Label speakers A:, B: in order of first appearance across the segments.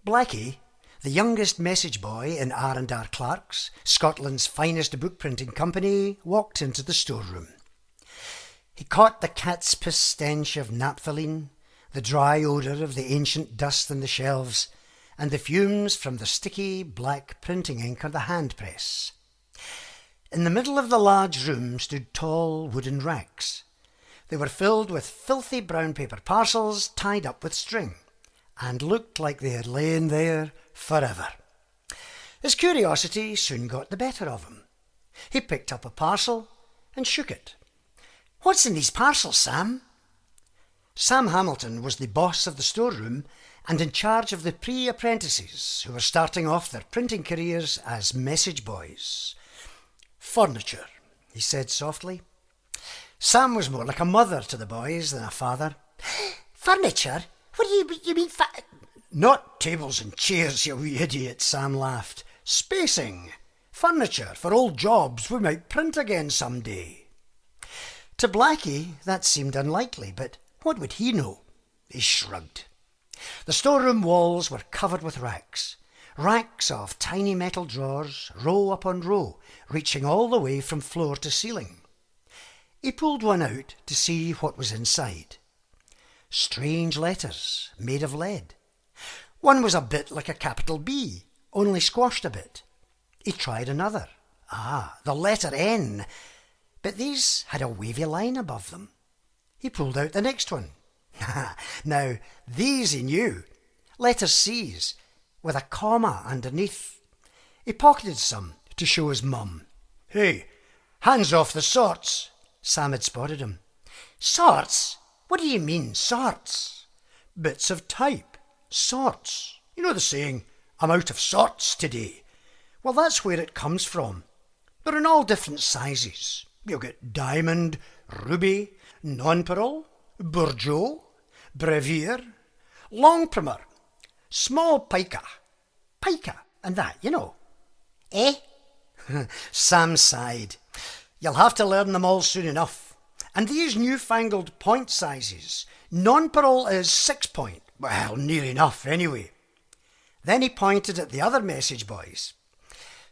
A: Blackie, the youngest message boy in R&R Clark's, Scotland's finest book printing company, walked into the storeroom. He caught the cat's piss stench of naphthalene, the dry odour of the ancient dust on the shelves, and the fumes from the sticky black printing ink on the hand press. In the middle of the large room stood tall wooden racks. They were filled with filthy brown paper parcels tied up with string, and looked like they had lain there forever. His curiosity soon got the better of him. He picked up a parcel and shook it. "What's in these parcels, Sam?" Sam Hamilton was the boss of the storeroom and in charge of the pre-apprentices who were starting off their printing careers as message boys. "Furniture," he said softly. Sam was more like a mother to the boys than a father. "Furniture? What do you mean "Not tables and chairs, you wee idiot," Sam laughed. "Spacing. Furniture for old jobs we might print again some day." To Blackie that seemed unlikely, but what would he know? He shrugged. The storeroom walls were covered with racks of tiny metal drawers, row upon row, reaching all the way from floor to ceiling. He pulled one out to see what was inside. Strange letters made of lead. One was a bit like a capital B, only squashed a bit. He tried another. The letter N. But these had a wavy line above them. He pulled out the next one. Now, these he knew. Letter C's, with a comma underneath. He pocketed some to show his mum. "Hey, hands off the sorts." Sam had spotted him. "Sorts? What do you mean, sorts?" "Bits of type. Sorts. You know the saying, 'I'm out of sorts today.' Well, that's where it comes from. They're in all different sizes. You'll get diamond, ruby, nonpareil, bourgeois, brevier, long primer, small pica, and that, you know." "Eh?" Sam sighed. "You'll have to learn them all soon enough. And these newfangled point sizes, nonpareil is 6 point. Well, near enough anyway." Then he pointed at the other message boys.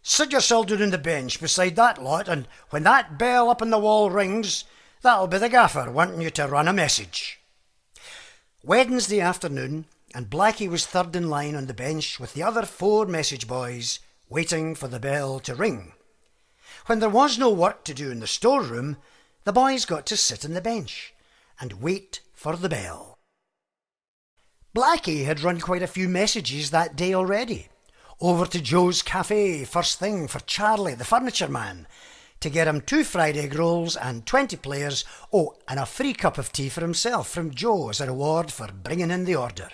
A: "Sit yourself down on the bench beside that lot, and when that bell up on the wall rings, that'll be the gaffer wanting you to run a message." Wednesday afternoon, and Blackie was third in line on the bench with the other 4 message boys, waiting for the bell to ring. When there was no work to do in the storeroom, the boys got to sit on the bench and wait for the bell. Blackie had run quite a few messages that day already. Over to Joe's cafe first thing for Charlie, the furniture man, to get him 2 fried egg rolls and 20 players, and a free cup of tea for himself from Joe as a reward for bringing in the order.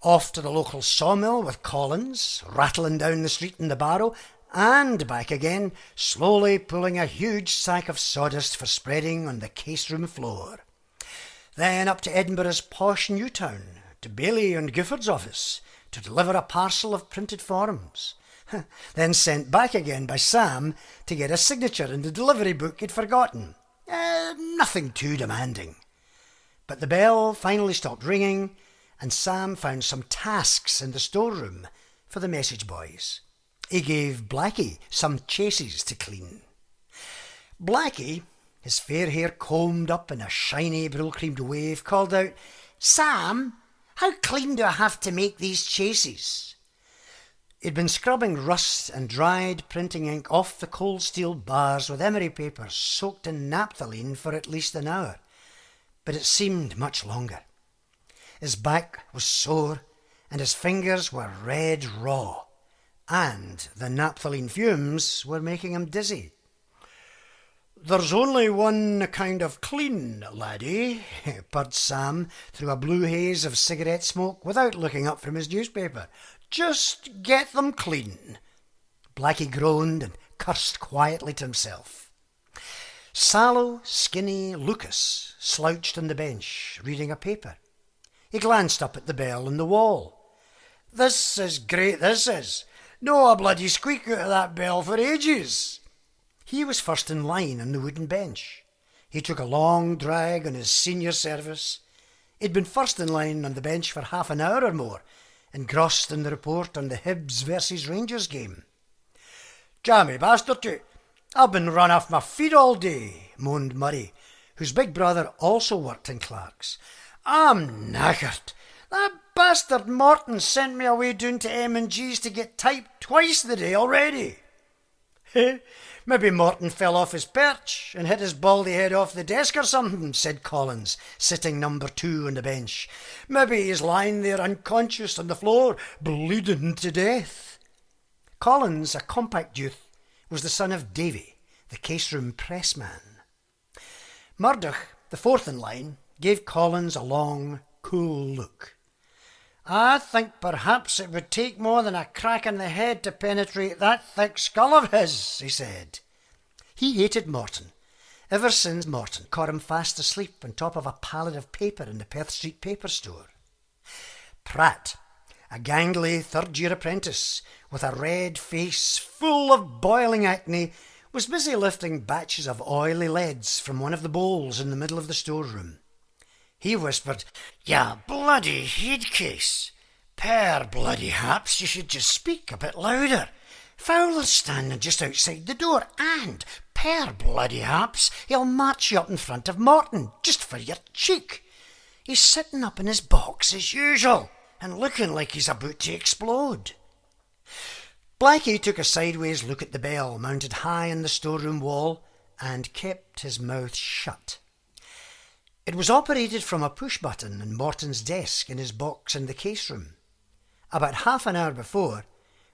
A: Off to the local sawmill with Collins, rattling down the street in the barrow, and back again, slowly pulling a huge sack of sawdust for spreading on the case room floor. Then up to Edinburgh's posh Newtown, to Bailey and Gifford's office, to deliver a parcel of printed forms. Then sent back again by Sam to get a signature in the delivery book he'd forgotten. Nothing too demanding. But the bell finally stopped ringing, and Sam found some tasks in the storeroom for the message boys. He gave Blackie some chases to clean. Blackie, his fair hair combed up in a shiny brill-creamed wave, called out, "Sam, how clean do I have to make these chases?" He'd been scrubbing rust and dried printing ink off the cold steel bars with emery paper soaked in naphthalene for at least an hour, but it seemed much longer. His back was sore and his fingers were red raw, and the naphthalene fumes were making him dizzy. "There's only one kind of clean, laddie," purred Sam through a blue haze of cigarette smoke without looking up from his newspaper. "Just get them clean." Blackie groaned and cursed quietly to himself. Sallow, skinny Lucas slouched on the bench, reading a paper. He glanced up at the bell on the wall. "This is great, this is. No a bloody squeak out of that bell for ages. He was first in line on the wooden bench. He took a long drag on his senior service. He'd been first in line on the bench for half an hour or more, engrossed in the report on the Hibs versus Rangers game. "Jammy bastard you, I've been run off my feet all day," moaned Murray, whose big brother also worked in Clark's. "I'm knackered. That bastard Morton sent me away down to M&G's to get type twice the day already." "Maybe Morton fell off his perch and hit his baldy head off the desk or something," said Collins, sitting number 2 on the bench. "Maybe he's lying there unconscious on the floor, bleeding to death." Collins, a compact youth, was the son of Davy, the case-room pressman. Murdoch, the fourth in line, gave Collins a long, cool look. "I think perhaps it would take more than a crack in the head to penetrate that thick skull of his," he said. He hated Morton, ever since Morton caught him fast asleep on top of a pallet of paper in the Perth Street paper store. Pratt, a gangly third-year apprentice with a red face full of boiling acne, was busy lifting batches of oily leads from one of the bowls in the middle of the storeroom. He whispered, "Ya bloody headcase! Per bloody haps you should just speak a bit louder. Fowler's standing just outside the door, and per bloody haps he'll march you up in front of Morton just for your cheek. He's sitting up in his box as usual and looking like he's about to explode." Blackie took a sideways look at the bell mounted high on the storeroom wall and kept his mouth shut. It was operated from a push button on Morton's desk in his box in the case room. About half an hour before,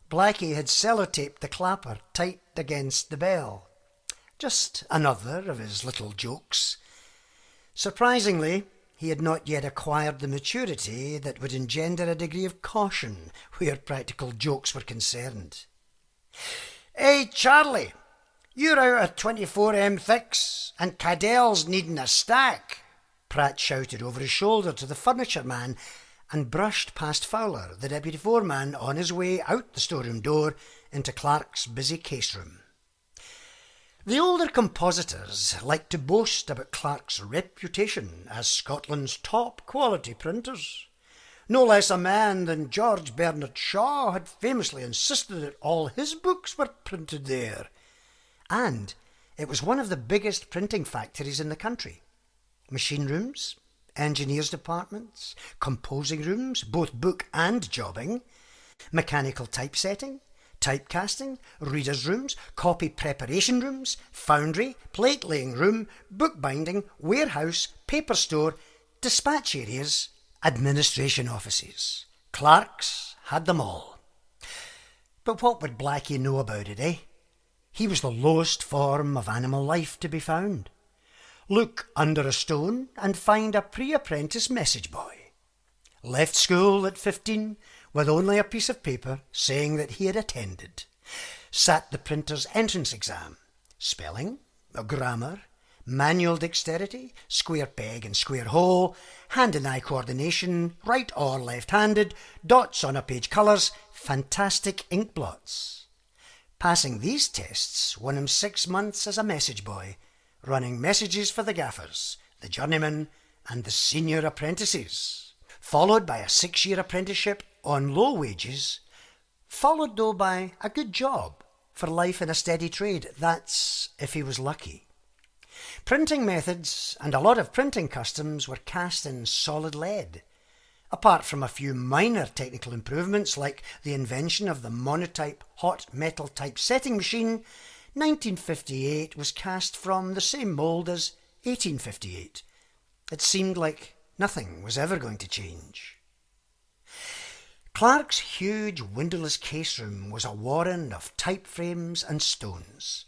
A: Blackie had sellotaped the clapper tight against the bell. Just another of his little jokes. Surprisingly, he had not yet acquired the maturity that would engender a degree of caution where practical jokes were concerned. "Hey, Charlie, you're out of 24M thicks and Cadell's needing a stack," Pratt shouted over his shoulder to the furniture man and brushed past Fowler, the deputy foreman, on his way out the storeroom door into Clark's busy case room. The older compositors liked to boast about Clark's reputation as Scotland's top quality printers. No less a man than George Bernard Shaw had famously insisted that all his books were printed there. And it was one of the biggest printing factories in the country. Machine rooms, engineers' departments, composing rooms, both book and jobbing, mechanical typesetting, typecasting, readers' rooms, copy preparation rooms, foundry, plate-laying room, bookbinding, warehouse, paper store, dispatch areas, administration offices. Clark's had them all. But what would Blackie know about it, eh? He was the lowest form of animal life to be found. Look under a stone and find a pre-apprentice message boy. Left school at 15 with only a piece of paper saying that he had attended. Sat the printer's entrance exam. Spelling, grammar, manual dexterity, square peg and square hole, hand and eye coordination, right or left-handed, dots on a page colours, fantastic ink blots. Passing these tests won him 6 months as a message boy, running messages for the gaffers, the journeymen and the senior apprentices, followed by a 6-year apprenticeship on low wages, followed though by a good job for life in a steady trade. That's if he was lucky. Printing methods and a lot of printing customs were cast in solid lead. Apart from a few minor technical improvements like the invention of the monotype hot metal typesetting machine, 1958 was cast from the same mould as 1858. It seemed like nothing was ever going to change. Clark's huge windowless case room was a warren of type frames and stones.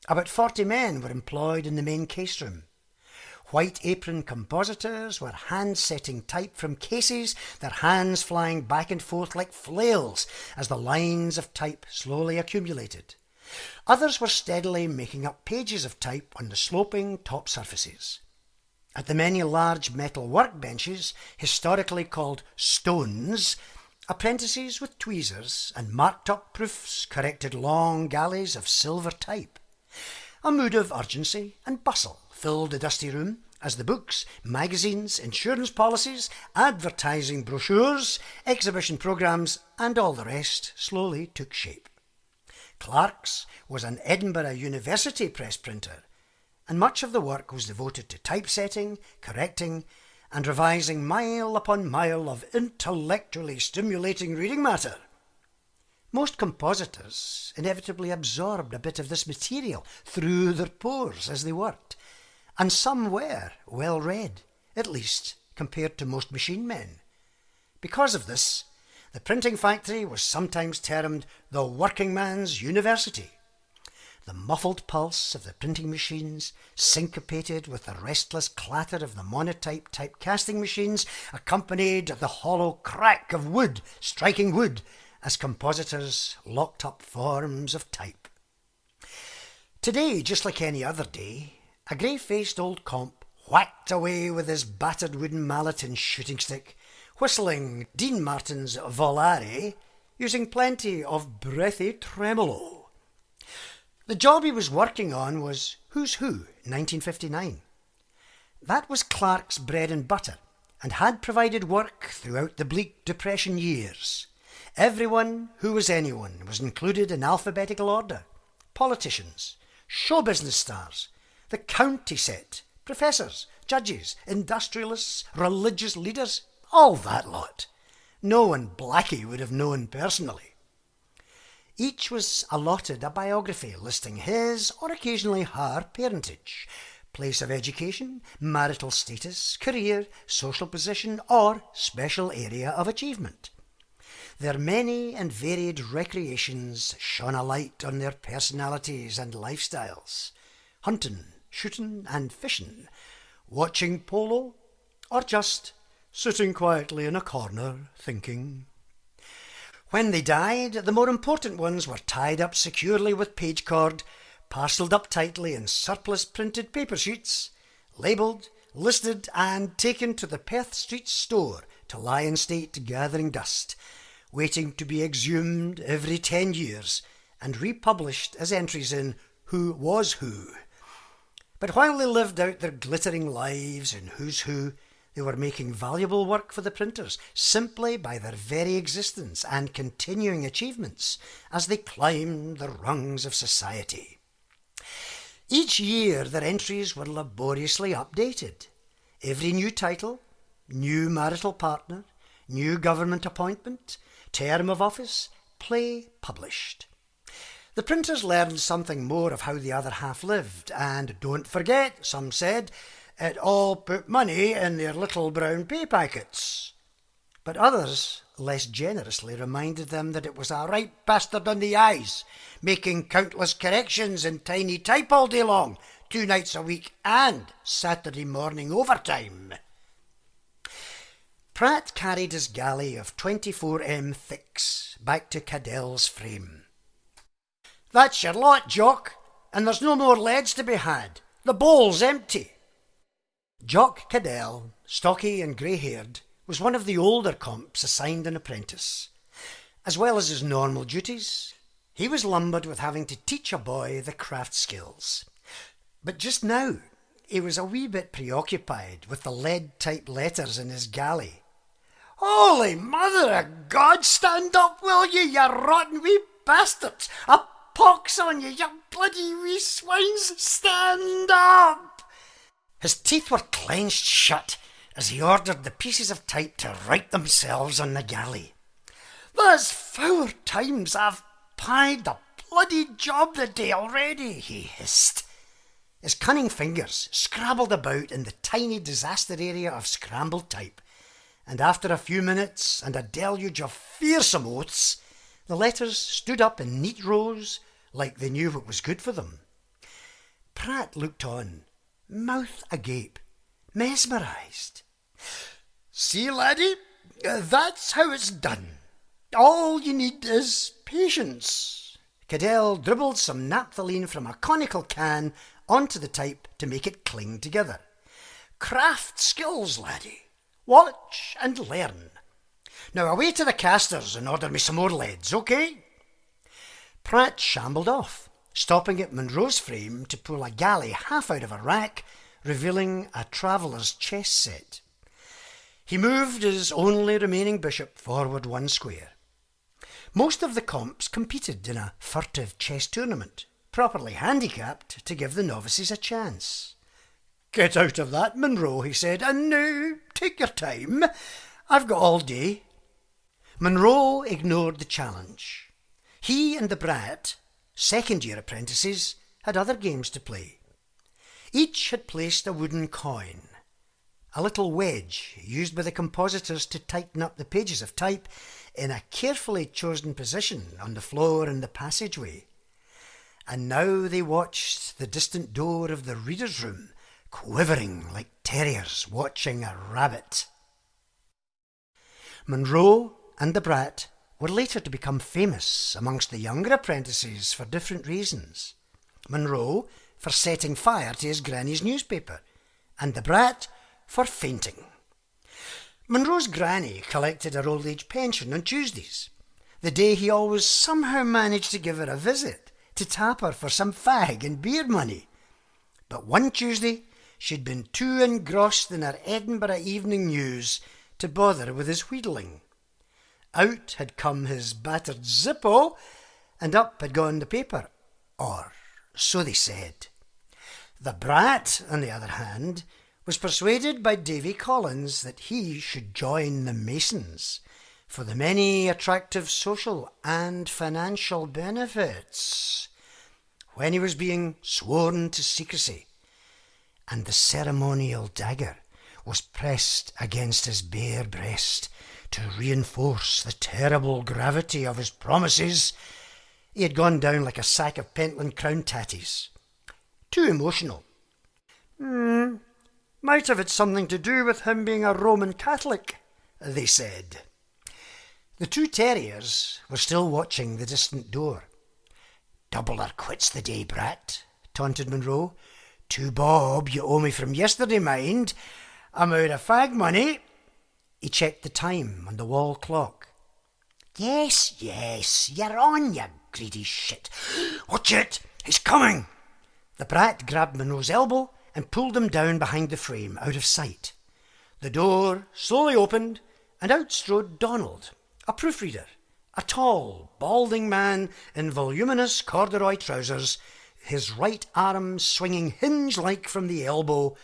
A: About 40 men were employed in the main case room. White apron compositors were hand-setting type from cases, their hands flying back and forth like flails as the lines of type slowly accumulated. Others were steadily making up pages of type on the sloping top surfaces. At the many large metal workbenches, historically called stones, Apprentices with tweezers and marked-up proofs corrected long galleys of silver type. A mood of urgency and bustle filled the dusty room as the books, magazines, insurance policies, advertising brochures, exhibition programmes and all the rest slowly took shape. Clark's was an Edinburgh University press printer, and much of the work was devoted to typesetting, correcting and revising mile upon mile of intellectually stimulating reading matter. Most compositors inevitably absorbed a bit of this material through their pores as they worked, and some were well read, at least compared to most machine men. Because of this, the printing factory was sometimes termed the working man's university. The muffled pulse of the printing machines, syncopated with the restless clatter of the monotype typecasting machines, accompanied the hollow crack of wood striking wood as compositors locked up forms of type. Today, just like any other day, a grey-faced old comp whacked away with his battered wooden mallet and shooting stick, whistling Dean Martin's Volare, using plenty of breathy tremolo. The job he was working on was Who's Who, 1959. That was Clark's bread and butter, and had provided work throughout the bleak Depression years. Everyone who was anyone was included in alphabetical order. Politicians, show business stars, the county set, professors, judges, industrialists, religious leaders, all that lot. No one Blackie would have known personally. Each was allotted a biography listing his or occasionally her parentage, place of education, marital status, career, social position or special area of achievement. Their many and varied recreations shone a light on their personalities and lifestyles. Hunting, shooting and fishing, watching polo, or just sitting quietly in a corner thinking. When they died, the more important ones were tied up securely with page cord, parcelled up tightly in surplus printed paper sheets, labelled, listed and taken to the Perth Street store to lie in state gathering dust, waiting to be exhumed every 10 years and republished as entries in Who Was Who. But while they lived out their glittering lives in Who's Who, they were making valuable work for the printers simply by their very existence and continuing achievements as they climbed the rungs of society. Each year their entries were laboriously updated. Every new title, new marital partner, new government appointment, term of office, play published. The printers learned something more of how the other half lived, and don't forget, some said, it all put money in their little brown pay packets. But others less generously reminded them that it was a right bastard on the eyes, making countless corrections in tiny type all day long, 2 nights a week and Saturday morning overtime. Pratt carried his galley of 24M thicks back to Cadell's frame. "That's your lot, Jock, and there's no more leads to be had. The bowl's empty." Jock Cadell, stocky and grey-haired, was one of the older comps assigned an apprentice. As well as his normal duties, he was lumbered with having to teach a boy the craft skills. But just now, he was a wee bit preoccupied with the lead-type letters in his galley. "Holy Mother of God, stand up, will you rotten wee bastards! A pox on you, you bloody wee swines! Stand up!" His teeth were clenched shut as he ordered the pieces of type to right themselves on the galley. "There's 4 times I've pied the bloody job the day already," he hissed. His cunning fingers scrabbled about in the tiny disaster area of scrambled type, and after a few minutes and a deluge of fearsome oaths, the letters stood up in neat rows like they knew what was good for them. Pratt looked on, mouth agape, mesmerised. "See, laddie, that's how it's done. All you need is patience." Cadell dribbled some naphthalene from a conical can onto the type to make it cling together. "Craft skills, laddie. Watch and learn. Now away to the casters and order me some more leads, okay? Pratt shambled off, stopping at Munro's frame to pull a galley half out of a rack, revealing a traveller's chess set. He moved his only remaining bishop forward 1 square. Most of the comps competed in a furtive chess tournament, properly handicapped to give the novices a chance. "Get out of that, Munro," he said, "and now take your time. I've got all day." Munro ignored the challenge. He and the brat, second-year apprentices, had other games to play. Each had placed a wooden coin, a little wedge used by the compositors to tighten up the pages of type, in a carefully chosen position on the floor in the passageway. And now they watched the distant door of the reader's room, quivering like terriers watching a rabbit. Munro and the brat were later to become famous amongst the younger apprentices for different reasons. Munro for setting fire to his granny's newspaper, and the brat for fainting. Munro's granny collected her old age pension on Tuesdays, the day he always somehow managed to give her a visit to tap her for some fag and beer money. But one Tuesday she'd been too engrossed in her Edinburgh Evening News to bother with his wheedling. Out had come his battered Zippo, and up had gone the paper, or so they said. The brat, on the other hand, was persuaded by Davy Collins that he should join the Masons for the many attractive social and financial benefits. When he was being sworn to secrecy, and the ceremonial dagger was pressed against his bare breast to reinforce the terrible gravity of his promises, he had gone down like a sack of Pentland Crown tatties. Too emotional. Might have had something to do with him being a Roman Catholic, they said. The 2 terriers were still watching the distant door. "Double or quits the day, brat," taunted Munro. "2 bob you owe me from yesterday, mind. I'm out of fag money." He checked the time on the wall clock. Yes, you're on, you greedy shit. "Watch it, he's coming." The brat grabbed Munro's elbow and pulled him down behind the frame, out of sight. The door slowly opened, and out strode Donald, a proofreader, a tall, balding man in voluminous corduroy trousers, his right arm swinging hinge-like from the elbow,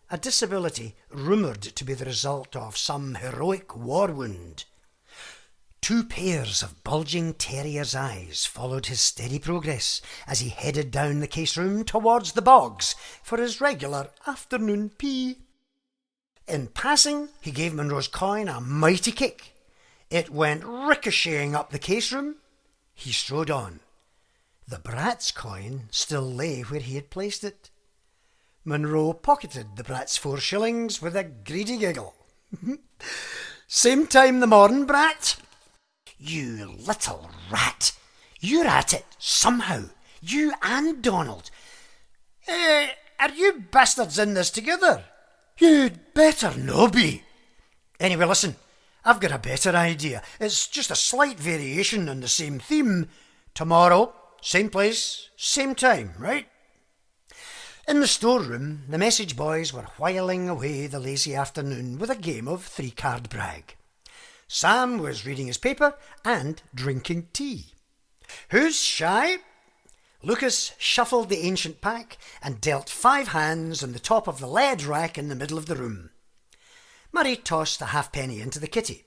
A: a disability rumoured to be the result of some heroic war wound. 2 pairs of bulging terrier's eyes followed his steady progress as he headed down the case room towards the bogs for his regular afternoon pee. In passing, he gave Munro's coin a mighty kick. It went ricocheting up the case room. He strode on. The brat's coin still lay where he had placed it. Munro pocketed the brat's 4 shillings with a greedy giggle. "Same time the morn, brat?" "You little rat! You're at it, somehow. You and Donald." Are you bastards in this together?" "You'd better no be." "Anyway, listen, I've got a better idea. It's just a slight variation on the same theme. Tomorrow, same place, same time, right?" In the storeroom, the message boys were whiling away the lazy afternoon with a game of 3-card brag. Sam was reading his paper and drinking tea. "Who's shy?" Lucas shuffled the ancient pack and dealt 5 hands on the top of the lead rack in the middle of the room. Murray tossed a halfpenny into the kitty.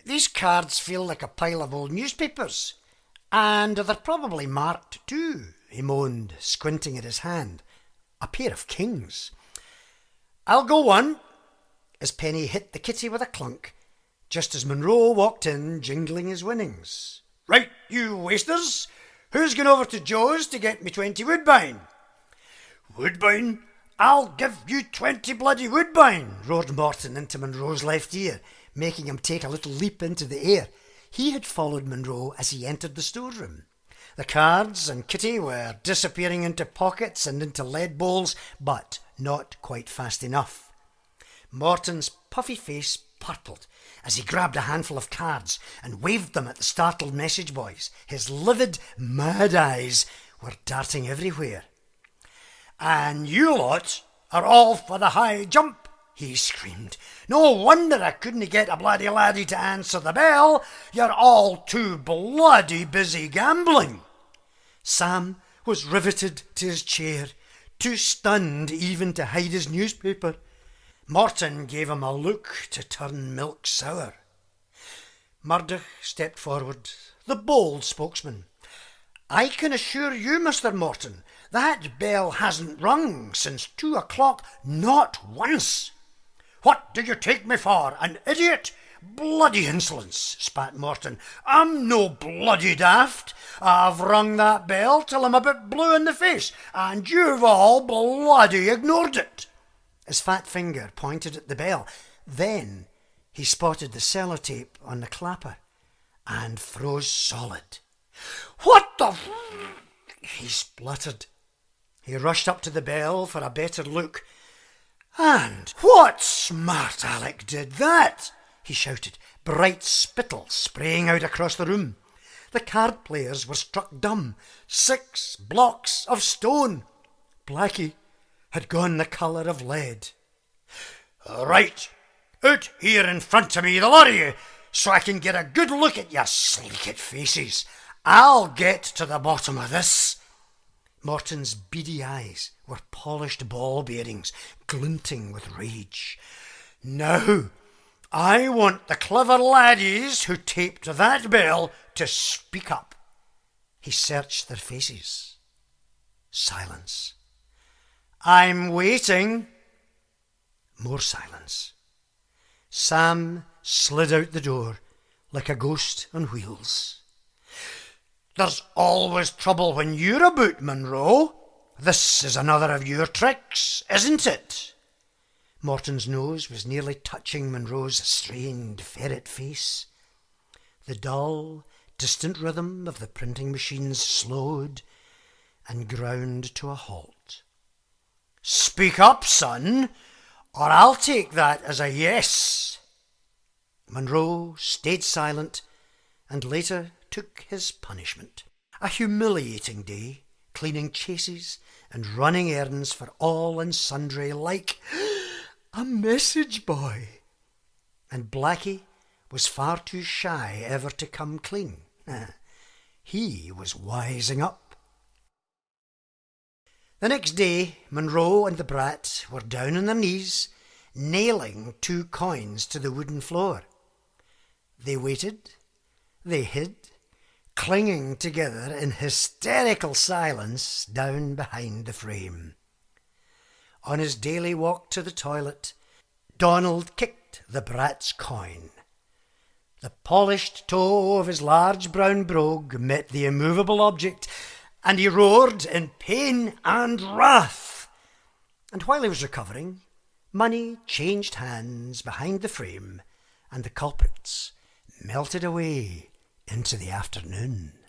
A: "These cards feel like a pile of old newspapers, and they're probably marked too," he moaned, squinting at his hand. "A pair of kings." "I'll go one." His penny hit the kitty with a clunk, just as Munro walked in, jingling his winnings. "Right, you wasters! Who's going over to Joe's to get me 20 woodbine?" "Woodbine? I'll give you 20 bloody woodbine!" roared Morton into Munro's left ear, making him take a little leap into the air. He had followed Munro as he entered the storeroom. The cards and kitty were disappearing into pockets and into lead bowls, but not quite fast enough. Morton's puffy face purpled as he grabbed a handful of cards and waved them at the startled message boys. His livid, mad eyes were darting everywhere. "And you lot are all for the high jump," he screamed. "No wonder I couldn't get a bloody laddie to answer the bell. You're all too bloody busy gambling." Sam was riveted to his chair, too stunned even to hide his newspaper. Morton gave him a look to turn milk sour. Murdoch stepped forward, the bold spokesman. "I can assure you, Mr. Morton, that bell hasn't rung since 2 o'clock, not once." "What do you take me for, an idiot? Bloody insolence," spat Morton. "I'm no bloody daft. I've rung that bell till I'm a bit blue in the face, and you've all bloody ignored it." His fat finger pointed at the bell. Then he spotted the sellotape on the clapper and froze solid. "What the he spluttered. He rushed up to the bell for a better look. "And what smart Alec did that?" he shouted, bright spittle spraying out across the room. The card players were struck dumb. 6 blocks of stone. Blackie had gone the colour of lead. "Right, out here in front of me, the lot of you, so I can get a good look at your sleeked faces. I'll get to the bottom of this." Morton's beady eyes were polished ball bearings, glinting with rage. "Now, I want the clever laddies who taped that bell to speak up." He searched their faces. Silence. "I'm waiting." More silence. Sam slid out the door like a ghost on wheels. "There's always trouble when you're about, Munro. This is another of your tricks, isn't it?" Morton's nose was nearly touching Munro's strained ferret face. The dull, distant rhythm of the printing machines slowed and ground to a halt. "Speak up, son, or I'll take that as a yes." Munro stayed silent and later took his punishment. A humiliating day, cleaning chases and running errands for all and sundry like a message boy. And Blackie was far too shy ever to come clean. He was wising up. The next day, Munro and the brat were down on their knees, nailing 2 coins to the wooden floor. They waited, they hid, clinging together in hysterical silence down behind the frame. On his daily walk to the toilet, Donald kicked the brat's coin. The polished toe of his large brown brogue met the immovable object, and he roared in pain and wrath. And while he was recovering, money changed hands behind the frame, and the culprits melted away into the afternoon.